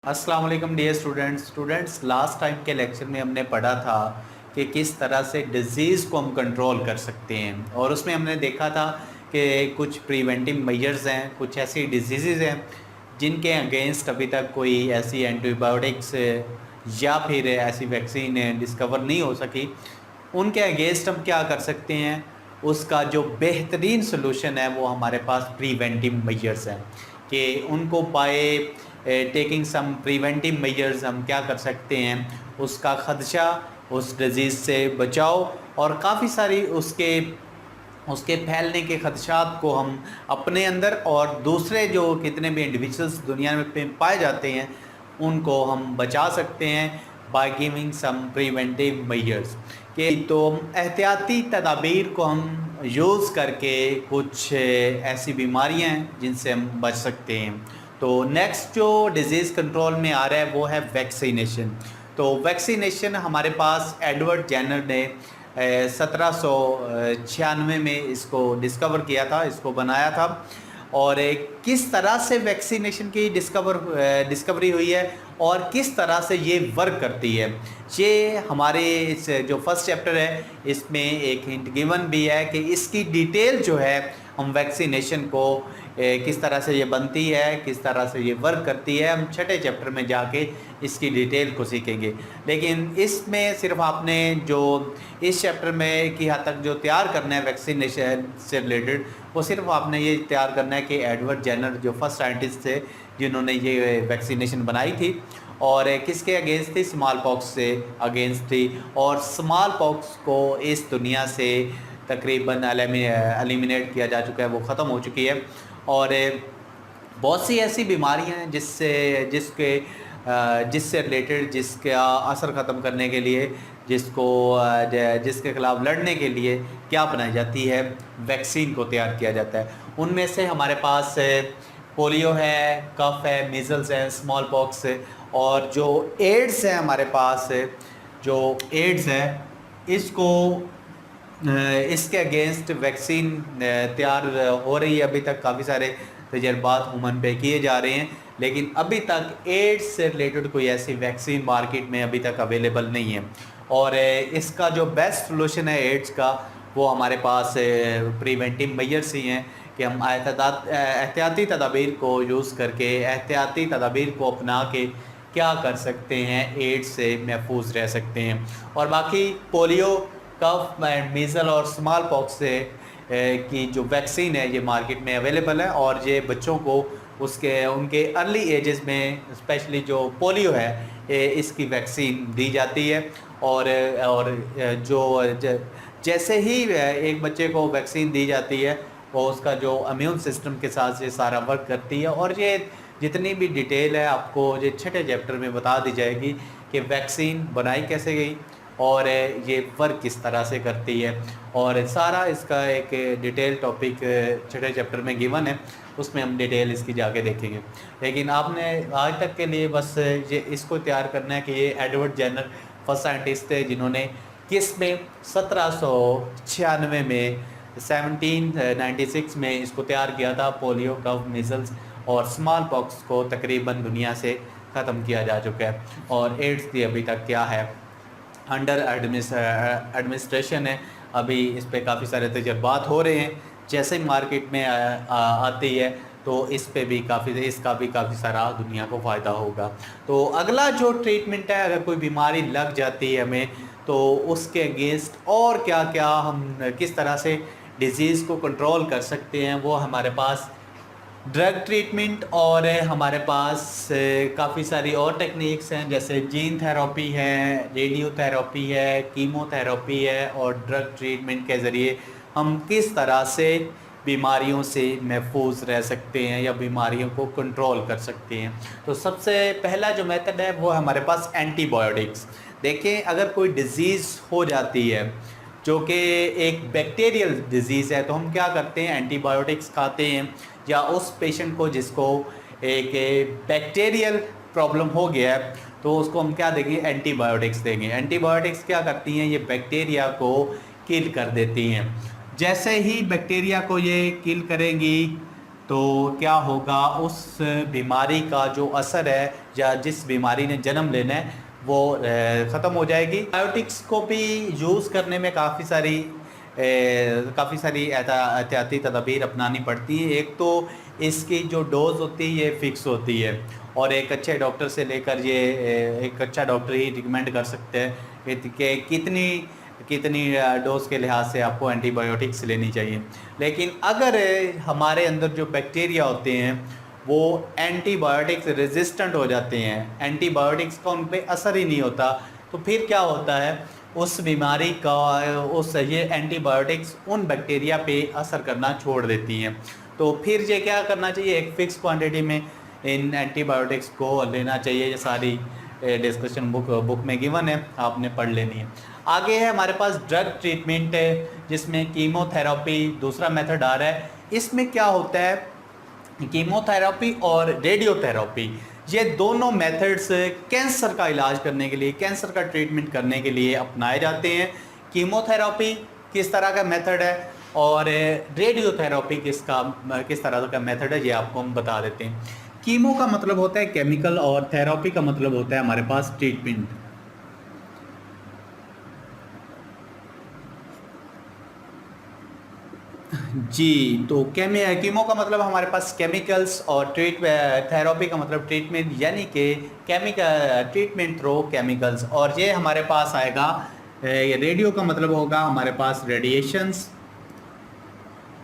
अस्सलाम वालेकुम dear students last time के लेक्चर में हमने पढ़ा था कि किस तरह से डिज़ीज़ को हम कंट्रोल कर सकते हैं और उसमें हमने देखा था कि कुछ प्रिवेंटिव मेजर्स हैं, कुछ ऐसी डिजीज़ हैं जिनके अगेंस्ट अभी तक कोई ऐसी एंटीबायोटिक्स या फिर ऐसी वैक्सीन डिस्कवर नहीं हो सकी। उनके अगेंस्ट हम क्या कर सकते हैं, उसका जो बेहतरीन सोल्यूशन है वो हमारे पास प्रिवेंटिव मेजर्स हैं कि उनको by taking some preventive measures हम क्या कर सकते हैं, उसका खदशा, उस डिज़ीज़ से बचाव और काफ़ी सारी उसके उसके फैलने के खदशात को हम अपने अंदर और दूसरे जो कितने भी इंडिविजुअल्स दुनिया में पाए जाते हैं उनको हम बचा सकते हैं by giving some preventive measures के। तो एहतियाती तदाबीर को हम यूज़ करके कुछ ऐसी बीमारियां हैं जिनसे हम बच सकते हैं। तो नेक्स्ट जो डिज़ीज़ कंट्रोल में आ रहा है वो है वैक्सीनेशन। तो वैक्सीनेशन हमारे पास एडवर्ड जेनर ने 1796 में इसको डिस्कवर किया था, इसको बनाया था। और किस तरह से वैक्सीनेशन की डिस्कवरी हुई है और किस तरह से ये वर्क करती है, ये हमारे इस जो फर्स्ट चैप्टर है इसमें एक हिंट गिवन भी है कि इसकी डिटेल जो है हम वैक्सीनेशन को किस तरह से ये बनती है, किस तरह से ये वर्क करती है, हम छठे चैप्टर में जाके इसकी डिटेल को सीखेंगे। लेकिन इसमें सिर्फ आपने जो इस चैप्टर में की हद तक जो तैयार करना है वैक्सीनेशन से रिलेटेड, वो सिर्फ आपने ये तैयार करना है कि एडवर्ड जेनर जो फर्स्ट साइंटिस्ट थे जिन्होंने ये वैक्सीनेशन बनाई थी और किसके अगेंस्ट थी, स्मॉल पॉक्स से अगेंस्ट थी। और स्मॉल पॉक्स को इस दुनिया से तकरीबन एलिमिनेट किया जा चुका है, वो ख़त्म हो चुकी है। और बहुत सी ऐसी बीमारियां हैं जिससे रिलेटेड, जिसका असर ख़त्म करने के लिए, जिसके ख़िलाफ़ लड़ने के लिए क्या बनाई जाती है, वैक्सीन को तैयार किया जाता है। उनमें से हमारे पास पोलियो है, कफ है, मीज़ल्स है, स्मॉल पॉक्स है और जो एड्स है हमारे पास, जो एड्स है इसको इसके अगेंस्ट वैक्सीन तैयार हो रही है। अभी तक काफ़ी सारे तजर्बात हुमन पे किए जा रहे हैं, लेकिन अभी तक एड्स से रिलेटेड कोई ऐसी वैक्सीन मार्केट में अभी तक अवेलेबल नहीं है। और इसका जो बेस्ट सोल्यूशन है एड्स का, वो हमारे पास प्रिवेंटिव मेजर्स ही हैं कि हम एहतियाती तदाबीर को यूज़ करके, एहतियाती तदाबीर को अपना के क्या कर सकते हैं, एड्स से महफूज रह सकते हैं। और बाकी पोलियो, कफ, मीज़ल और स्मॉल पॉक्स से की जो वैक्सीन है ये मार्केट में अवेलेबल है और ये बच्चों को उनके अर्ली एजेस में, स्पेशली जो पोलियो है, इसकी वैक्सीन दी जाती है। और जैसे ही एक बच्चे को वैक्सीन दी जाती है वो उसका जो इम्यून सिस्टम के साथ ये सारा वर्क करती है। और ये जितनी भी डिटेल है आपको ये छठे चैप्टर में बता दी जाएगी कि वैक्सीन बनाई कैसे गई और ये वर्क किस तरह से करती है। और सारा इसका एक डिटेल टॉपिक छठे चैप्टर में गिवन है, उसमें हम डिटेल इसकी जाके देखेंगे। लेकिन आपने आज तक के लिए बस ये इसको तैयार करना है कि ये एडवर्ड जेनर फर्स्ट साइंटिस्ट थे जिन्होंने किस में 1796 में 1796 में इसको तैयार किया था। पोलियो, कफ, मीज़ल्स और स्मॉल पॉक्स को तकरीबन दुनिया से ख़त्म किया जा चुका है। और एड्स की अभी तक क्या है, अंडर एडमिनिस्ट्रेशन है। अभी इस पे काफ़ी सारे तजर्बात हो रहे हैं। जैसे ही मार्केट में आती है तो इसका भी काफ़ी सारा दुनिया को फ़ायदा होगा। तो अगला जो ट्रीटमेंट है, अगर कोई बीमारी लग जाती है हमें, तो उसके अगेंस्ट और क्या क्या हम किस तरह से डिज़ीज़ को कंट्रोल कर सकते हैं, वो हमारे पास ड्रग ट्रीटमेंट और हमारे पास काफ़ी सारी और टेक्निक्स हैं, जैसे जीन थेरेपी है, रेडियोथेरेपी है, कीमोथेरेपी है। और ड्रग ट्रीटमेंट के ज़रिए हम किस तरह से बीमारियों से महफूज रह सकते हैं या बीमारियों को कंट्रोल कर सकते हैं। तो सबसे पहला जो मेथड है वो है हमारे पास एंटीबायोटिक्स। देखें, अगर कोई डिज़ीज़ हो जाती है जो कि एक बैक्टीरियल डिज़ीज़ है, तो हम क्या करते हैं, एंटीबायोटिक्स खाते हैं। या उस पेशेंट को जिसको एक बैक्टीरियल प्रॉब्लम हो गया है तो उसको हम क्या देंगे, एंटीबायोटिक्स देंगे। एंटीबायोटिक्स क्या करती हैं, ये बैक्टीरिया को किल कर देती हैं। जैसे ही बैक्टीरिया को ये किल करेंगी तो क्या होगा, उस बीमारी का जो असर है या जिस बीमारी ने जन्म लेना है वो ख़त्म हो जाएगी। बायोटिक्स को भी यूज़ करने में काफ़ी सारी एहतियाती तदाबीर अपनानी पड़ती है। एक तो इसकी जो डोज़ होती है ये फ़िक्स होती है, और एक अच्छे डॉक्टर से लेकर ये एक अच्छा डॉक्टर ही रिकमेंड कर सकते हैं कि कितनी कितनी डोज के लिहाज से आपको एंटीबायोटिक्स लेनी चाहिए। लेकिन अगर हमारे अंदर जो बैक्टीरिया होते हैं वो एंटीबायोटिक्स रेजिस्टेंट हो जाते हैं, एंटीबायोटिक्स का उन पर असर ही नहीं होता, तो फिर क्या होता है, उस बीमारी का उस ये एंटीबायोटिक्स उन बैक्टीरिया पे असर करना छोड़ देती हैं। तो फिर ये क्या करना चाहिए, एक फ़िक्स क्वांटिटी में इन एंटीबायोटिक्स को लेना चाहिए। ये सारी डिस्कशन बुक में गिवन है, आपने पढ़ लेनी है। आगे है हमारे पास ड्रग ट्रीटमेंट है, जिसमें कीमोथेरेपी दूसरा मेथड आ रहा है। इसमें क्या होता है, कीमोथेरेपी और रेडियोथेरेपी ये दोनों मेथड्स कैंसर का इलाज करने के लिए, कैंसर का ट्रीटमेंट करने के लिए अपनाए जाते हैं। कीमोथेरेपी किस तरह का मेथड है और रेडियोथेरेपी किस तरह का मेथड है, ये आपको हम बता देते हैं। कीमो का मतलब होता है केमिकल और थेरेपी का मतलब होता है हमारे पास ट्रीटमेंट। जी, तो कीमो का मतलब हमारे पास केमिकल्स और थेरेपी का मतलब ट्रीटमेंट, यानी कि केमिकल ट्रीटमेंट थ्रू केमिकल्स। और ये हमारे पास आएगा, रेडियो का मतलब होगा हमारे पास रेडिएशंस,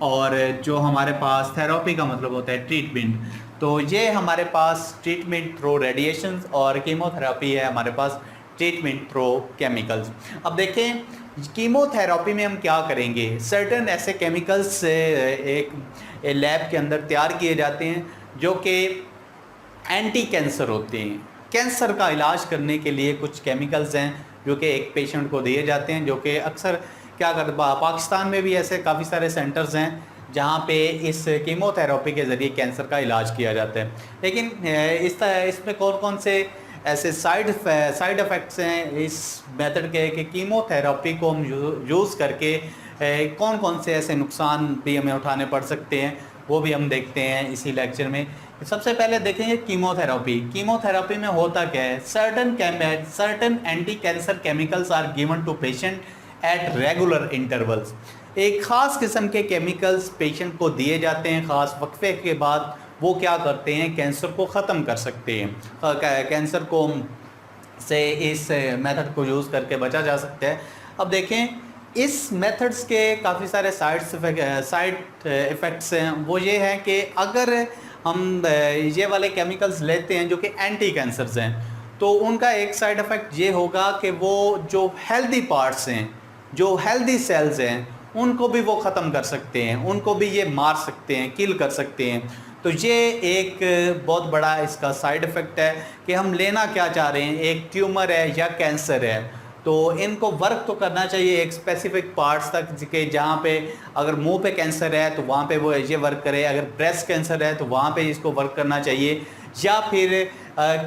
और जो हमारे पास थेरेपी का मतलब होता है ट्रीटमेंट। तो ये हमारे पास ट्रीटमेंट थ्रू रेडिएशंस और कीमोथेरेपी है हमारे पास ट्रीटमेंट थ्रू केमिकल्स। अब देखें कीमोथेरेपी में हम क्या करेंगे, सर्टेन ऐसे केमिकल्स एक लैब के अंदर तैयार किए जाते हैं जो कि एंटी कैंसर होते हैं। कैंसर का इलाज करने के लिए कुछ केमिकल्स हैं जो कि एक पेशेंट को दिए जाते हैं, जो कि अक्सर क्या कर पाकिस्तान में भी ऐसे काफ़ी सारे सेंटर्स हैं जहाँ पे इस कीमोथेरेपी के ज़रिए कैंसर का इलाज किया जाता है। लेकिन इसमें कौन कौन से ऐसे साइड इफ़ेक्ट्स हैं इस मेथड के कि कीमोथेरेपी को हम यूज़ करके कौन कौन से ऐसे नुकसान भी हमें उठाने पड़ सकते हैं, वो भी हम देखते हैं इसी लेक्चर में। सबसे पहले देखेंगे कीमोथेरेपी में होता क्या है। Certain anti cancer chemicals are given to patient at regular intervals. एक ख़ास किस्म के केमिकल्स पेशेंट को दिए जाते हैं, ख़ास वक्फे के बाद वो क्या करते हैं, कैंसर को ख़त्म कर सकते हैं। कैंसर को से इस मेथड को यूज़ करके बचा जा सकता है। अब देखें इस मेथड्स के काफ़ी सारे साइड इफ़ेक्ट्स हैं। वो ये हैं कि अगर हम ये वाले केमिकल्स लेते हैं जो कि एंटी कैंसर्स हैं, तो उनका एक साइड इफ़ेक्ट ये होगा कि वो जो हेल्दी पार्ट्स हैं, जो हेल्दी सेल्स हैं, उनको भी वो ख़त्म कर सकते हैं, उनको भी ये मार सकते हैं, किल कर सकते हैं। तो ये एक बहुत बड़ा इसका साइड इफ़ेक्ट है कि हम लेना क्या चाह रहे हैं, एक ट्यूमर है या कैंसर है, तो इनको वर्क तो करना चाहिए एक स्पेसिफिक पार्ट्स तक कि जहाँ पे अगर मुंह पे कैंसर है तो वहाँ पे वो ये वर्क करे, अगर ब्रेस्ट कैंसर है तो वहाँ पे इसको वर्क करना चाहिए, या फिर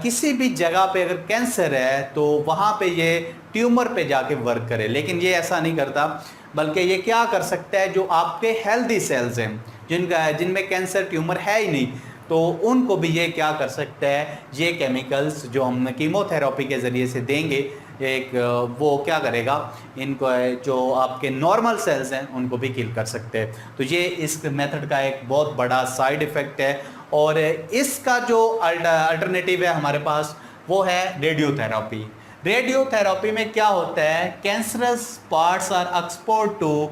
किसी भी जगह पे अगर कैंसर है तो वहाँ पे ये ट्यूमर पे जाके वर्क करे। लेकिन ये ऐसा नहीं करता, बल्कि ये क्या कर सकता है, जो आपके हेल्दी सेल्स हैं जिनमें कैंसर ट्यूमर है ही नहीं, तो उनको भी ये क्या कर सकता है, ये केमिकल्स जो हम कीमोथेरेपी के ज़रिए से देंगे एक वो क्या करेगा, इनको जो आपके नॉर्मल सेल्स हैं उनको भी किल कर सकते हैं। तो ये इस मेथड का एक बहुत बड़ा साइड इफ़ेक्ट है। और इसका जो अल्टरनेटिव है हमारे पास वो है रेडियोथेरेपी। रेडियोथेरेपी में क्या होता है, cancerous parts are export to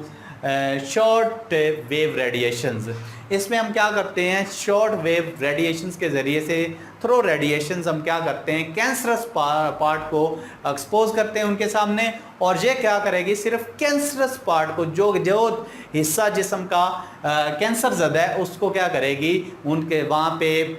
short wave radiations. इसमें हम क्या करते हैं, शॉर्ट वेव रेडिएशंस के ज़रिए से थ्रो रेडिएशंस हम क्या करते हैं, कैंसरस पार्ट को एक्सपोज करते हैं उनके सामने, और ये क्या करेगी, सिर्फ कैंसरस पार्ट को, जो हिस्सा जिस्म का कैंसर ज़दा है, उसको क्या करेगी, उनके वहाँ पे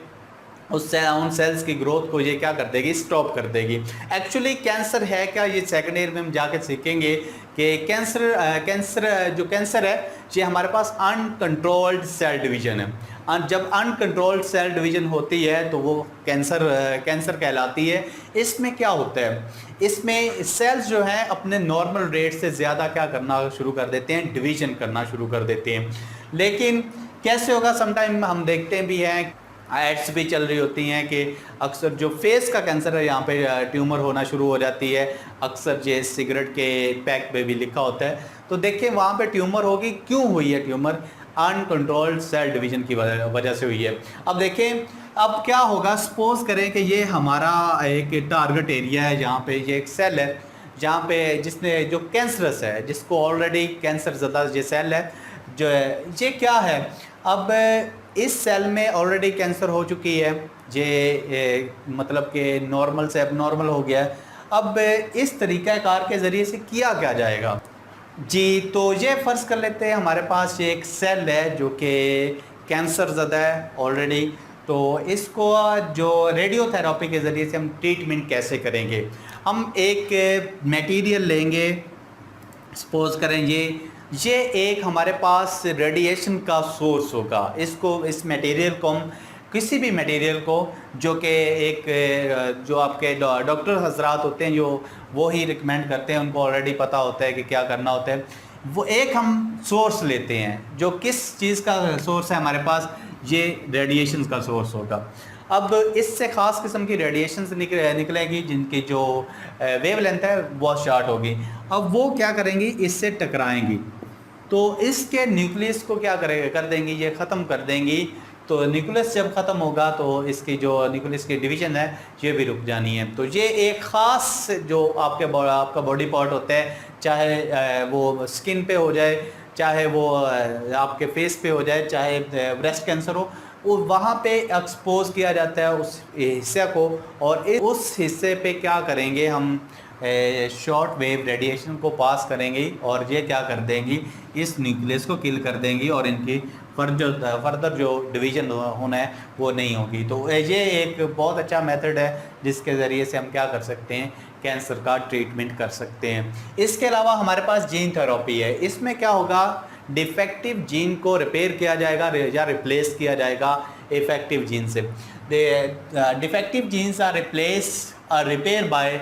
उन सेल्स की ग्रोथ को ये क्या कर देगी, स्टॉप कर देगी। एक्चुअली कैंसर है क्या, ये सेकेंड ईयर में हम जाके सीखेंगे कि कैंसर है ये हमारे पास अनकंट्रोल्ड सेल डिवीजन है। जब अनकंट्रोल्ड सेल डिवीजन होती है तो वो कैंसर कहलाती है। इसमें क्या होता है, इसमें सेल्स जो हैं अपने नॉर्मल रेट से ज़्यादा क्या करना शुरू कर देते हैं, डिवीजन करना शुरू कर देते हैं। लेकिन कैसे होगा? समटाइम हम देखते भी हैं, एड्स भी चल रही होती हैं कि अक्सर जो फेस का कैंसर है यहाँ पे ट्यूमर होना शुरू हो जाती है। अक्सर जो सिगरेट के पैक पे भी लिखा होता है। तो देखिए वहाँ पे ट्यूमर होगी, क्यों हुई है ट्यूमर? अनकंट्रोल्ड सेल डिवीजन की वजह से हुई है। अब देखें, अब क्या होगा, सपोज करें कि ये हमारा एक टारगेट एरिया है, जहाँ पे ये एक सेल है, जहाँ पे जिसने जो कैंसरस है, जिसको ऑलरेडी कैंसर ज़्यादा ये सेल है जो है, ये क्या है, अब इस सेल में ऑलरेडी कैंसर हो चुकी है, ये मतलब कि नॉर्मल से एबनॉर्मल हो गया है। अब इस तरीक़ाकार के ज़रिए से किया क्या जाएगा जी? तो ये फ़र्ज़ कर लेते हैं हमारे पास ये एक सेल है जो कि कैंसर ज़दा है ऑलरेडी। तो इसको जो रेडियोथेरेपी के ज़रिए से हम ट्रीटमेंट कैसे करेंगे? हम एक मटेरियल लेंगे, सपोज करें ये एक हमारे पास रेडिएशन का सोर्स होगा। इस मटेरियल को हम किसी भी मटेरियल को जो कि एक जो आपके डॉक्टर हजरात होते हैं, जो वो ही रिकमेंड करते हैं, उनको ऑलरेडी पता होता है कि क्या करना होता है। वो एक हम सोर्स लेते हैं, जो किस चीज़ का सोर्स है हमारे पास, ये रेडिएशन का सोर्स होगा। अब इससे ख़ास किस्म की रेडिएशन निकलेगी, जिनकी जो वेव लेंथ है वो शॉर्ट होगी। अब वो क्या करेंगी, इससे टकराएंगी, तो इसके न्यूक्लियस को क्या कर देंगी, ये ख़त्म कर देंगी। तो न्यूक्लियस जब ख़त्म होगा तो इसकी जो न्यूक्लियस की डिवीज़न है ये भी रुक जानी है। तो ये एक ख़ास जो आपका बॉडी पार्ट होता है, चाहे वो स्किन पे हो जाए, चाहे वो आपके फेस पे हो जाए, चाहे ब्रेस्ट कैंसर हो, वो वहाँ पे एक्सपोज किया जाता है उस हिस्से को। और उस हिस्से पे क्या करेंगे हम, शॉर्ट वेव रेडिएशन को पास करेंगी और ये क्या कर देंगी, इस न्यूक्लियस को किल कर देंगी और इनकी फर्दर जो डिवीज़न होना है वो नहीं होगी। तो ये एक बहुत अच्छा मेथड है जिसके ज़रिए से हम क्या कर सकते हैं, कैंसर का ट्रीटमेंट कर सकते हैं। इसके अलावा हमारे पास जीन थेरेपी है। इसमें क्या होगा, डिफेक्टिव जीन को रिपेयर किया जाएगा या रिप्लेस किया जाएगा इफेक्टिव जीन से। डिफेक्टिव जीन्स आर रिप्लेस और रिपेयर बाय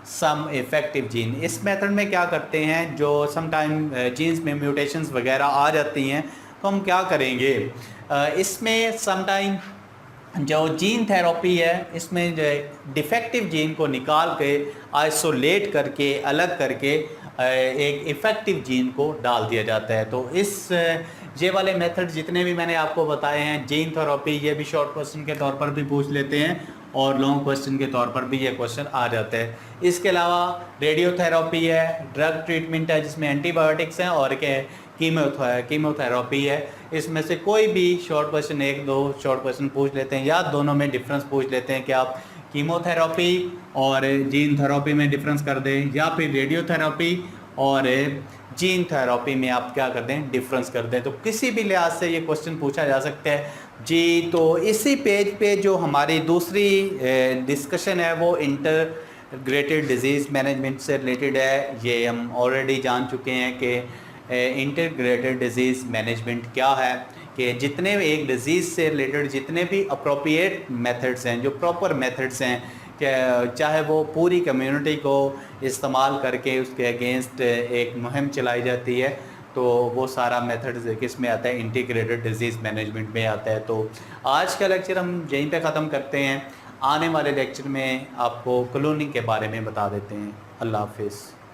सम इफेक्टिव जीन। इस मेथड में क्या करते हैं, जो समटाइम जीन्स में म्यूटेशंस वगैरह आ जाती हैं, तो हम क्या करेंगे, इसमें समटाइम जो जीन थेरेपी है, इसमें जो डिफेक्टिव जीन को निकाल के आइसोलेट करके अलग करके एक इफ़ेक्टिव जीन को डाल दिया जाता है। तो ये वाले मेथड जितने भी मैंने आपको बताए हैं, जीन थेरेपी, ये भी शॉर्ट क्वेश्चन के तौर पर भी पूछ लेते हैं और लॉन्ग क्वेश्चन के तौर पर भी ये क्वेश्चन आ जाता है। इसके अलावा रेडियोथेरेपी है, ड्रग ट्रीटमेंट है जिसमें एंटीबायोटिक्स हैं, और कीमोथेरेपी है। इसमें से कोई भी शॉर्ट क्वेश्चन, एक दो शॉर्ट क्वेश्चन पूछ लेते हैं, या दोनों में डिफरेंस पूछ लेते हैं कि आप कीमोथेरेपी और जीन थेरेपी में डिफरेंस कर दें, या फिर रेडियोथेरेपी और जीन थेरेपी में आप क्या कर दें, डिफरेंस कर दें। तो किसी भी लिहाज से ये क्वेश्चन पूछा जा सकता है जी। तो इसी पेज पे जो हमारी दूसरी डिस्कशन है वो इंटीग्रेटेड डिजीज़ मैनेजमेंट से रिलेटेड है। ये हम ऑलरेडी जान चुके हैं कि इंटीग्रेटेड डिजीज़ मैनेजमेंट क्या है, कि जितने एक डिज़ीज़ से रिलेटेड जितने भी अप्रोप्रिएट मेथड्स हैं, जो प्रॉपर मेथड्स हैं, चाहे वो पूरी कम्युनिटी को इस्तेमाल करके उसके अगेंस्ट एक मुहिम चलाई जाती है, तो वो सारा मेथड्स किस में आता है, इंटीग्रेटेड डिजीज़ मैनेजमेंट में आता है। तो आज का लेक्चर हम यहीं पे ख़त्म करते हैं। आने वाले लेक्चर में आपको क्लोनिंग के बारे में बता देते हैं। अल्लाह हाफिज़।